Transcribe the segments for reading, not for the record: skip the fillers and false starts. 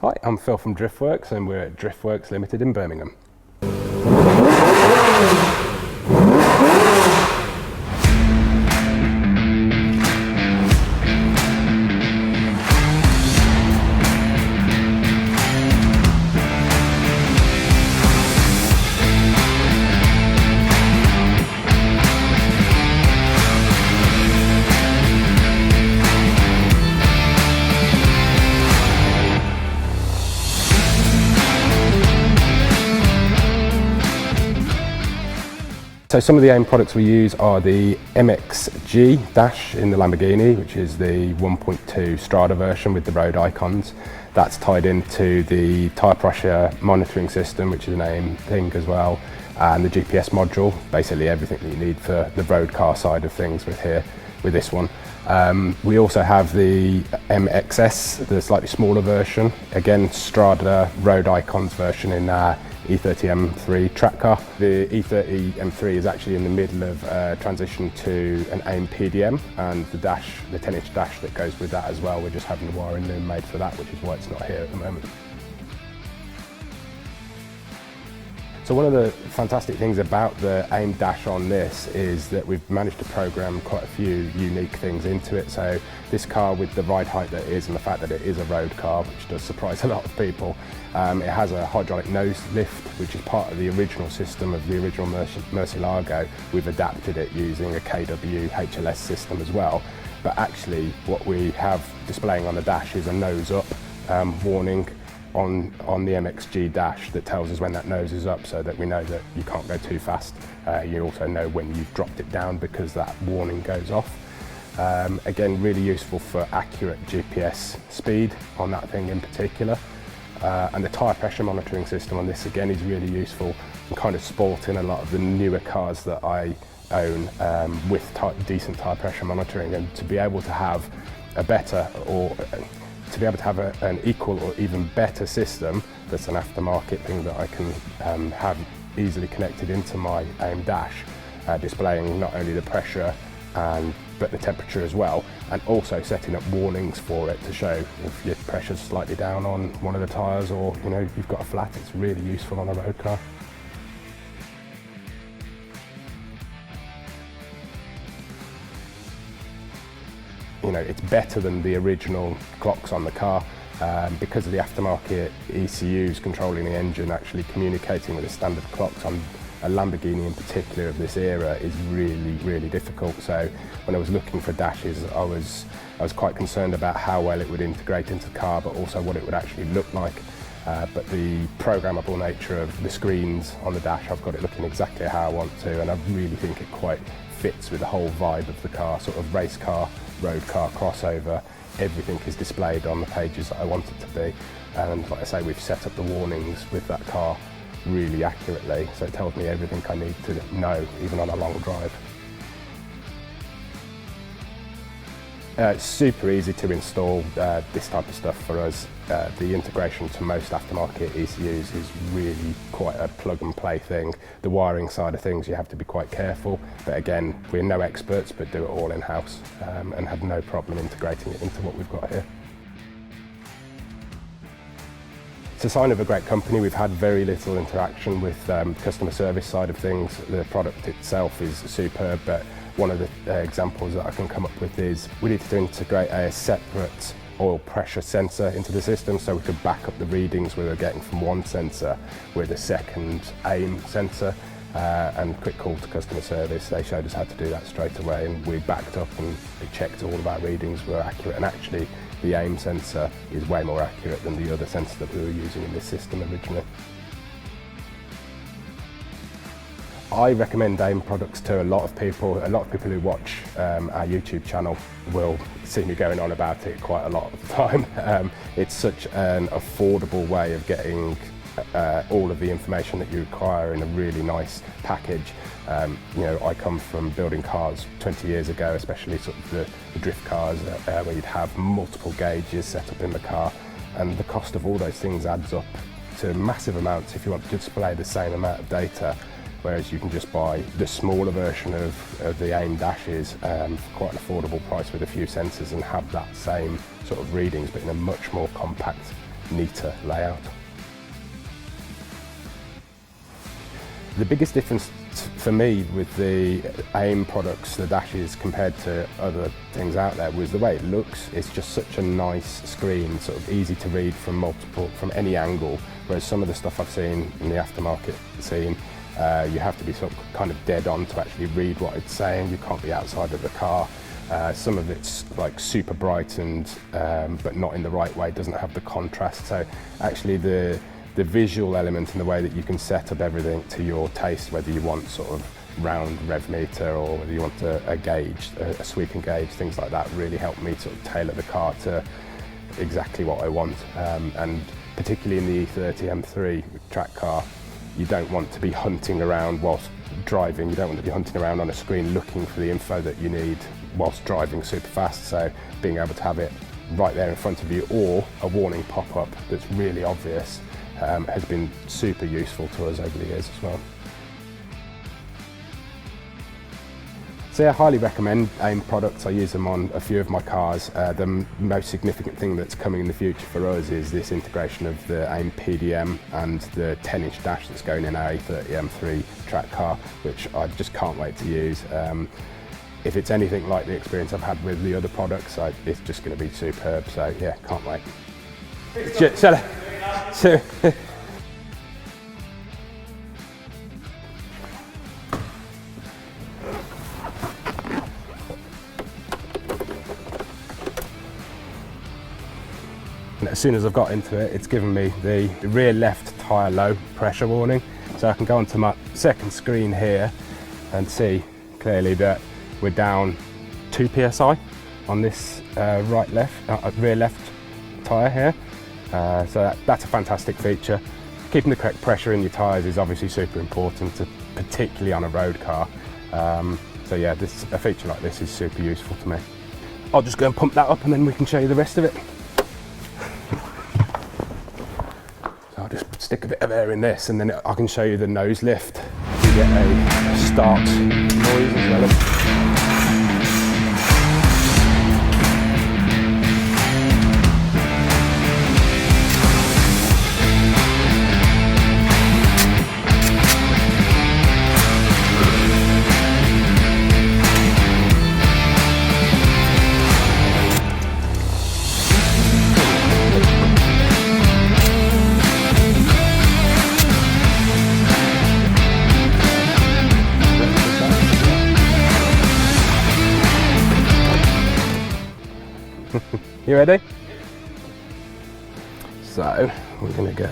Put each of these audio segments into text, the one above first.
Hi, I'm Phil from Driftworks and we're at Driftworks Limited in Birmingham. So some of the AIM products we use are the MXG dash in the Lamborghini, which is the 1.2 Strada version with the road icons. That's tied into the tyre pressure monitoring system, which is an AIM thing as well, and the GPS module, basically everything that you need for the road car side of things with this one. We also have the MXS, the slightly smaller version, again Strada road icons version in our E30 M3 track car. The E30 M3 is actually in the middle of transition to an AIM PDM, and the 10-inch dash that goes with that as well. We're just having the wiring loom made for that, which is why it's not here at the moment. So one of the fantastic things about the AIM dash on this is that we've managed to program quite a few unique things into it. So this car, with the ride height that it is and the fact that it is a road car, which does surprise a lot of people, it has a hydraulic nose lift, which is part of the original system of the original Murcielago. We've adapted it using a KW HLS system as well. But actually what we have displaying on the dash is a nose up warning on the MXG dash that tells us when that nose is up, so that we know that you can't go too fast. You also know when you've dropped it down because that warning goes off. Again, really useful for accurate GPS speed on that thing in particular. And the tyre pressure monitoring system on this again is really useful and kind of sporting a lot of the newer cars that I own with decent tyre pressure monitoring, and to be able to have a better an equal or even better system that's an aftermarket thing that I can have easily connected into my AIM dash, displaying not only the pressure but the temperature as well, and also setting up warnings for it to show if your pressure's slightly down on one of the tyres, or you've got a flat. It's really useful on a road car. It's better than the original clocks on the car because of the aftermarket ECUs controlling the engine, actually communicating with the standard clocks on a Lamborghini in particular of this era is really, really difficult. So when I was looking for dashes, I was quite concerned about how well it would integrate into the car, but also what it would actually look like. But the programmable nature of the screens on the dash, I've got it looking exactly how I want to, and I really think it quite fits with the whole vibe of the car, sort of race car, road car crossover. Everything is displayed on the pages that I want it to be, and like I say, we've set up the warnings with that car really accurately, so it tells me everything I need to know, even on a long drive. It's super easy to install this type of stuff for us. The integration to most aftermarket ECUs is really quite a plug and play thing. The wiring side of things, you have to be quite careful, but again, we're no experts, but do it all in-house and have no problem integrating it into what we've got here. It's a sign of a great company. We've had very little interaction with customer service side of things. The product itself is superb, but one of the examples that I can come up with is we needed to integrate a separate oil pressure sensor into the system, so we could back up the readings we were getting from one sensor with a second AIM sensor, and quick call to customer service. They showed us how to do that straight away, and we backed up and we checked all of our readings were accurate, and actually the AIM sensor is way more accurate than the other sensor that we were using in this system originally. I recommend AIM products to a lot of people. A lot of people who watch our YouTube channel will see me going on about it quite a lot of the time. It's such an affordable way of getting all of the information that you require in a really nice package. I come from building cars 20 years ago, especially sort of the drift cars where you'd have multiple gauges set up in the car, and the cost of all those things adds up to massive amounts if you want to display the same amount of data. Whereas you can just buy the smaller version of the AIM dashes for quite an affordable price with a few sensors and have that same sort of readings, but in a much more compact neater layout. The biggest difference for me with the AIM products, the dashes, compared to other things out there was the way it looks. It's just such a nice screen, sort of easy to read from any angle, whereas some of the stuff I've seen in the aftermarket scene, you have to be sort of kind of dead on to actually read what it's saying. You can't be outside of the car. Some of it's like super bright and but not in the right way, doesn't have the contrast. So actually the visual element and the way that you can set up everything to your taste, whether you want sort of round rev meter or whether you want a gauge, a sweeping gauge, things like that, really help me sort of tailor the car to exactly what I want. And particularly in the E30 M3 track car, you don't want to be hunting around whilst driving. You don't want to be hunting around on a screen looking for the info that you need whilst driving super fast. So being able to have it right there in front of you, or a warning pop-up that's really obvious, has been super useful to us over the years as well. So yeah, I highly recommend AIM products. I use them on a few of my cars. The most significant thing that's coming in the future for us is this integration of the AIM PDM and the 10-inch dash that's going in our A30 M3 track car, which I just can't wait to use. If it's anything like the experience I've had with the other products, it's just going to be superb. So yeah, can't wait. Shall I? As soon as I've got into it, it's given me the rear left tyre low pressure warning. So I can go onto my second screen here and see clearly that we're down 2 psi on this rear left tyre here. So that's a fantastic feature. Keeping the correct pressure in your tyres is obviously super important, particularly on a road car. So yeah, a feature like this is super useful to me. I'll just go and pump that up and then we can show you the rest of it. So I'll just stick a bit of air in this and then I can show you the nose lift. You get a start noise as well. You ready? So we're going to go.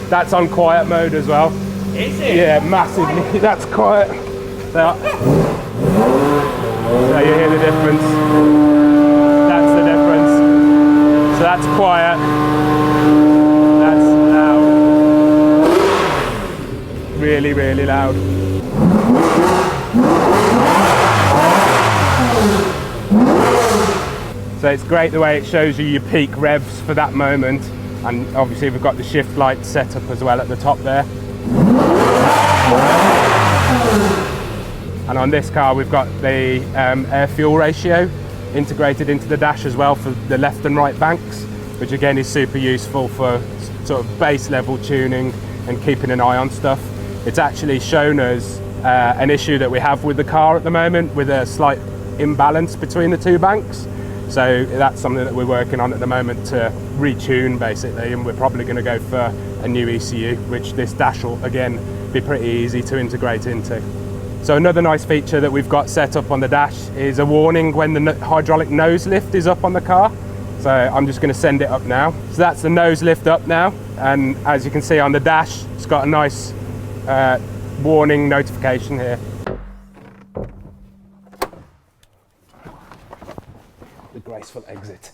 That's on quiet mode as well. Is it? Yeah, massively. That's quiet. So you hear the difference. That's the difference. So that's quiet. That's loud. Really, really loud. So it's great the way it shows you your peak revs for that moment. And obviously we've got the shift light set up as well at the top there. And on this car we've got the air-fuel ratio integrated into the dash as well for the left and right banks, which again is super useful for sort of base level tuning and keeping an eye on stuff. It's actually shown us an issue that we have with the car at the moment, with a slight imbalance between the two banks. So that's something that we're working on at the moment to retune basically, and we're probably going to go for a new ECU, which this dash will again be pretty easy to integrate into. So another nice feature that we've got set up on the dash is a warning when the hydraulic nose lift is up on the car. So I'm just going to send it up now. So that's the nose lift up now, and as you can see on the dash, it's got a nice warning notification here. The graceful exit.